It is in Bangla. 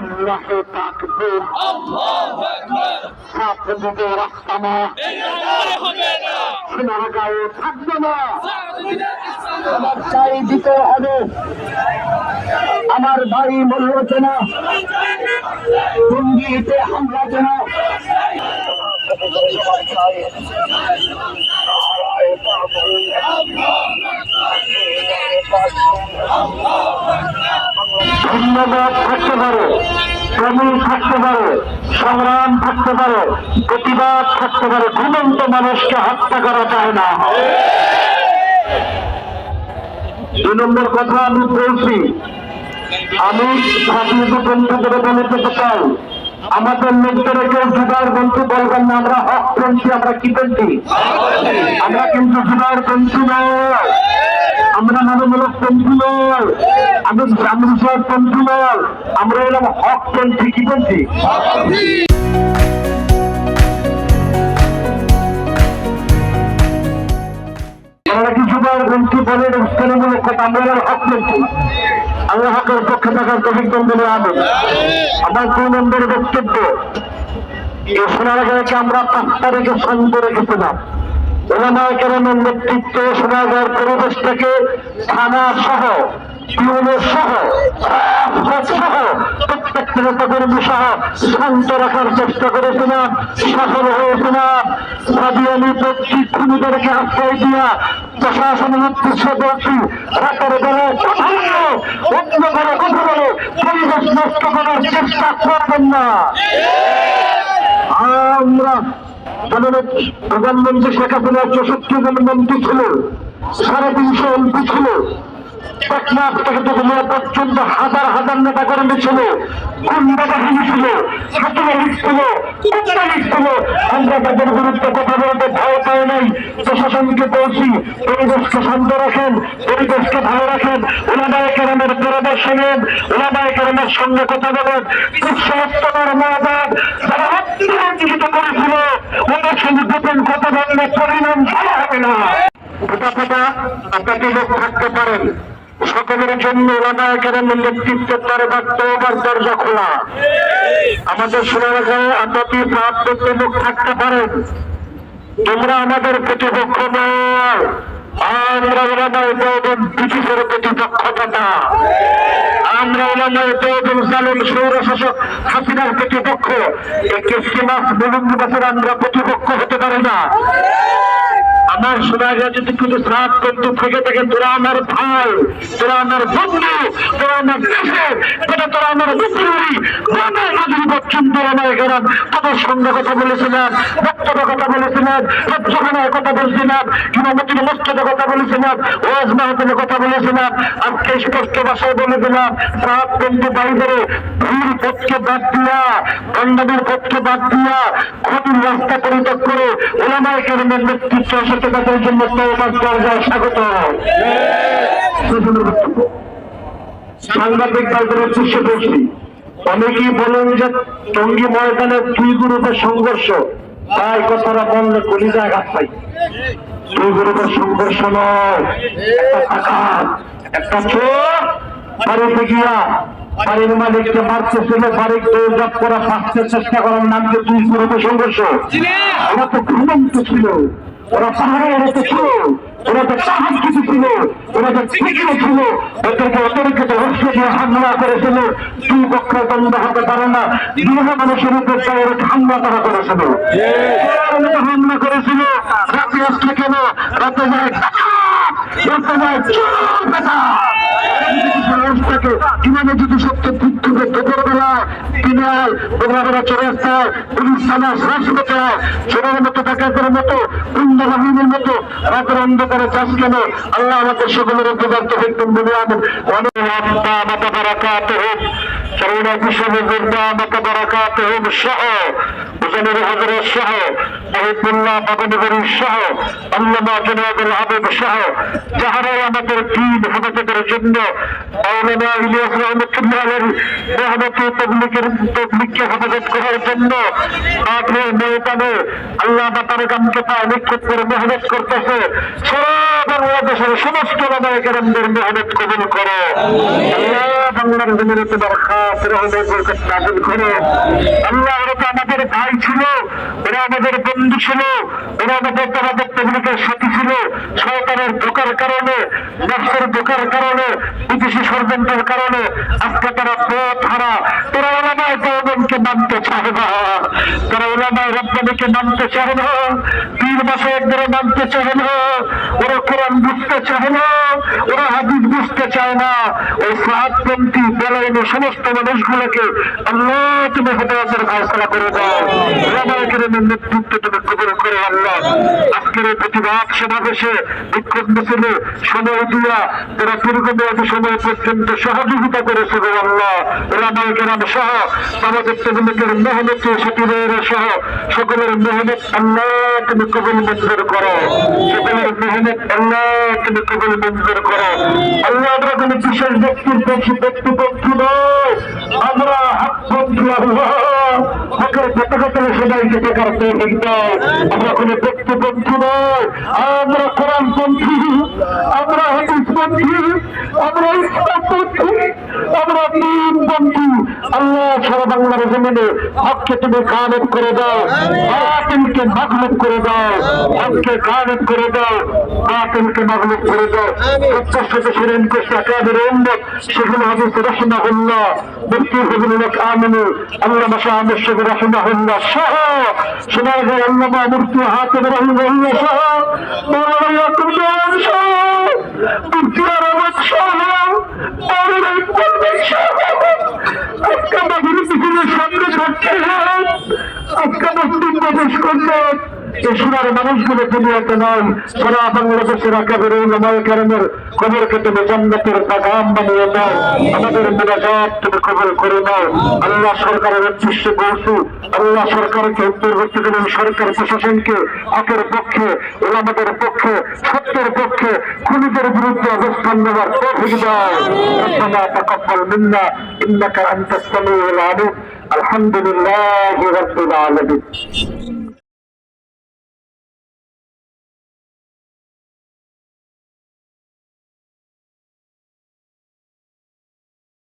আল্লাহু তাকবীর, আল্লাহু আকবার। ছাত্রদের রাস্তানা সোনার গায়ে থাকবে না, আমার চাই দিতে হবে। আমার ভাই মূল্য যেন টঙ্গীতে হামলা যেন ধন্যবাদ থাকতে পারে, শ্রমিক থাকতে পারে, সংগ্রাম থাকতে পারে, প্রতিবাদ থাকতে পারে, ঘুমন্ত মানুষকে হত্যা করা যায় না। 2 নম্বর কথা আমি বলছি, আমি স্বাধীনতা বন্ধুদের বলে যেতে চাই, আমাদের লোকদের কেউ জুদার বন্ধু বলবেন না। আমরা হকপন্থী, আমরা কি পন্থী? আমরা কিন্তু জুদার বন্ধু নয়, আমরা মানবমূলক পন্থী নয়, আমি গ্রামীণ পন্থী নয়, আমরা এলাম হকপন্থী। কি পন্থী? আমরা কি জুদার বন্ধু বলে উস্কানিমূলক কথা? আমরা এলাম হকপন্থী। আল্লাহ হকের পক্ষে থাকার প্রশিক্ষণ বলে আমি আমার 2 নম্বর বক্তব্য, এই সোনারগাঁওকে আমরা 5 তারিখে শান্ত রেখেছিলাম। ওলামায়ে কেরামের নেতৃত্বে সোনারগাঁওয়ের পরিবেশটাকে থানা সহ, পিওনের সহ, সহ প্রত্যেকটা নেতাকর্মী সহ শান্ত রাখার চেষ্টা করেছিলাম, সফল হয়েছিলাম। সাদিয়ানি ব্যক্তি খুনিদেরকে আশ্রয় দিয়া প্রশাসনের উদ্দেশ্যে বলছি, রাতের বেলায় কথা বলে, অন্য ঘরে কথা বলে পরিবেশ নষ্ট করার চেষ্টা করবেন না। আমরা প্রধানমন্ত্রী শেখ হাসিনা 64 জন মন্ত্রী ছিল, 350 এমপি ছিল, টেকনাফ থেকে দোকানিয়া পর্যন্ত হাজার হাজার নেতা কর্মী ছিল, গুন্ডা বাহিনী ছিল, ছাত্রলীগ ছিল, ছাত্রলীগ ছিল। আমরা তাদের বিরুদ্ধে কথা বলতে ভয় পাই নাই। প্রশাসনকে বলছি, পরিবেশকে শান্ত রাখেন, পরিবেশকে ভালো রাখেন, ওলামায়ে কেরামের পরামর্শ নেন, ওলামায়ে কেরামের সঙ্গে কথা বলেন। কুসংস্কারের মহাবাদ যারা অত্যন্ত করেছিল, ওদের সঙ্গে গোপন কথা বললে পরিণাম ভালো হবে না। আপনাকে লোক থাকতে পারেন, সকলের জন্য ওলামায়ে কেরামের নেতৃত্বে তওবার দরজা খোলা। আমাদের সোনারগাঁয়ে আপনাকে প্রাপ্ত লোক থাকতে পারেন, তোমরা আমাদের প্রতিপক্ষ নয়, আমরা ওলামায়ে দেওবন্দ ব্রিটিশের প্রতিপক্ষ না, আমরা ওলামায়ে দেওবন্দ জালেম স্বৈরশাসক হাসিনার প্রতিপক্ষ। একে সীমাস মুলুঙ্গবাসের আমরা প্রতিপক্ষ হতে পারি না। আমার সোনারগাঁও যদি কিছু শ্রাপ বন্ধু থেকে থাকে, তোরা আমার ভাই, তোরা আমার বন্ধু, তোরা আমার দেশের, তোরা আমার মুসলিম পর্যন্ত ওলামায়ে কেরাম তোদের সঙ্গে কথা বলেছিলাম, বক্তব্য কথা বলেছিলাম, সবখানায় কথা বলছিলাম, ইমামতির মসজিদে কথা বলেছিলাম, ওয়াজ মাহফিলে কথা বলেছিলাম। আজকে স্পষ্ট ভাষায় বলে দিলাম, শ্রাপ বন্ধু বাইরে ভুল পথকে বাদ দিয়া, গন্ডামের পথকে বাদ দিয়া, ক্ষতির রাস্তা পরিত্যাগ করে ওলামায়ে কেরামের নেতৃত্ব সাথে তাদের জন্য তওবার দরজায় স্বাগত। সাংবাদিক ভাইদের উদ্দেশ্যে বলছি, অনেকেই বলেন যে টঙ্গী ময়দানে 2 গ্রুপের সংঘর্ষ, তাই কথাটা বললে কলিজায় ঘাত পাই। 2 গ্রুপের সংঘর্ষ নয়, একটা টাকার, একটা চোর বাড়িতে গিয়া বাড়ির মালিককে মারতেছিল, বাড়ির দৌড় করা, বাঁচতে চেষ্টা করার নাম যে 2 গ্রুপের সংঘর্ষ। ওরা তো ঘুমন্ত ছিল, ওরা পাহাড়ে এড়াতে ছিল, ওরা তো সাহস কিছু ছিল, ওরা তো ঠিকই ছিল, ওদেরকে অতর্কিত অস্ত্র দিয়ে হামলা করেছিল। 2 পক্ষ দ্বন্দ্ব হতে পারে না, বিনা মানুষের উপর ডাইরেক্ট হামলা করা করেছিল, হামলা করেছিল। রাতে আসলে কেন? রাতে যায় রাতে যায় কিভাবে যদি সত্য বুদ্ধকে দুপুরবেলা দিনায় বোমাবেলা চলে আসতায়, পুলিশ থানা হাসপাতাল ছোটের মতো ডাকাতের মতো গুন্ডা বাহিনীর মতো রাতের অন্ধকারে চাষ কেন? আল্লাহ আমাদের সকলের উপকার্য দেখবেন বলে আনেন। অনেক মাতা বারাকাত হোক, করোনা বিষয়ে মাতা বারাকাত হোক সহ, হুজুরের হযরত সহ, মহিবুল্লাহ বাবানগরীর সহ, আল্লামা জনাবুল হাবিব সহ, যাহারাই আমাদের দ্বীন হেফাজতের জন্য মাওলানা ইলিয়াস রহমতুল্লাহের মেহনতি তবলিগকে হেফাজত করার জন্য মাঠে ময়দানে আল্লাহ তার গামকে পায় নিক্ষেপ করে মেহনত করতেছে, সারা বাংলাদেশের সমস্ত ওলামায়ে কেরামদের মেহনত কবুল করো। সারা বাংলার জমিনে তোমার খাস রহমত বরকত নাযিল করো। আল্লাহ ওরা তো আমাদের ভাই ছিল, ওরা আমাদের বন্ধু ছিল, ওরা আমাদের তোমাদের সাথী ছিল। শয়তানের ধোঁকার কারণে, নফসের ধোঁকার কারণে, বিদেশি ষড়যন্ত্রের কারণে আজকে তারা পথ হারা। তারা ওলামায়ে দেওবন্দকে মানতে চায় না, তারা ওলামায়ে রব্বানিকে মানতে চায় না, পীর মাশায়েখদের মানতে চায় না, ওরা কোরআন বুঝতে চায় না, ওরা হাদিস বুঝতে চায় না। ওই সাহাবপন্থী বেলাইনে সমস্ত মানুষগুলোকে আল্লাহ তুমি হেদায়েতের ফয়সালা করে দাও। ওলামায়ে কেরামের নেতৃত্ব তুমি কবুল করো আল্লাহ। আজকের এই প্রতিবাদ সমাবেশে বিক্ষোভ মিছিলে সময় দিয়া তারা দীর্ঘমেয়াদী সময় পর্যন্ত সহযোগিতা করেছে গো আল্লাহ। ওলামায়ে কেরাম সহ আমাদের তবলিগের মেহনতি সতীরের সহ সকলের মেহনত আল্লাহ তুমি কবুল মঞ্জুর করো, সকলের মেহনত আল্লাহ তুমি কবুল মঞ্জুর করো আল্লাহ। আমরা কোনো বিশেষ ব্যক্তির ব্যক্তিপন্থী নয়, আমরা হকপন্থী আল্লাহ। হকের পতাকা সবাইকে দেখার তৌফিক দাও। আমরা কোনো ব্যক্তিপন্থী নয়, আমরা কোরআনপন্থী, আমরা হাদিসপন্থী, আমরা ইসলামপন্থী, আমরা দ্বীনপন্থী। আল্লাহ সারা বাংলার জমিনে হককে তুমি কায়েম করে দাও, বাতিলকে মাগলুব করে দাও, হককে কায়েম করে দাও, বাতিলকে মাগলুব করে দাও। প্রত্যাশিত শিরেন কৃষ্ণ কাদের উম্মত শেখুল হাদিস রাহিমাহুল্লাহ, মুফতি ফজলুল হক আমিনী, আল্লামা শাহ আহমদ শফি রাহিমাহুল্লাহ সহ সোনারগাঁও আল্লামা মুফতি হাতেম রাহিমাহুল্লাহ সহ মাওলানা ইয়াকুব জামান সহ মুফতি আহমদ সহ মাওলানা ইকবাল ভাই সহ আজকে বাহিনী পিছনের সামনে থাকতে আজকে মুসলিম প্রবেশ করছেন। এই সোনার মানুষগুলো দুনিয়াতে নয়, সারা বাংলাদেশের আকাবের ওলামায়ে কেরামের কবরকে তুমি জান্নাতের বাগান বানিয়ে দাও। আমাদের মুনাজাত তুমি কবুল করে নাও আল্লাহ। সরকারের উদ্দেশ্যে বলছি আল্লাহ, সরকারকে অন্তর্বর্তীকালীন সরকার প্রশাসনকে হকের পক্ষে, ওলামাদের পক্ষে, সত্যের পক্ষে, খুনিদের বিরুদ্ধে অবস্থান নেওয়ার তৌফিক দাও। রব্বানা তাকাব্বাল মিন্না ইন্নাকা আনতাস সামিউল আলিম। আলহামদুলিল্লাহি রাব্বিল আলামিন।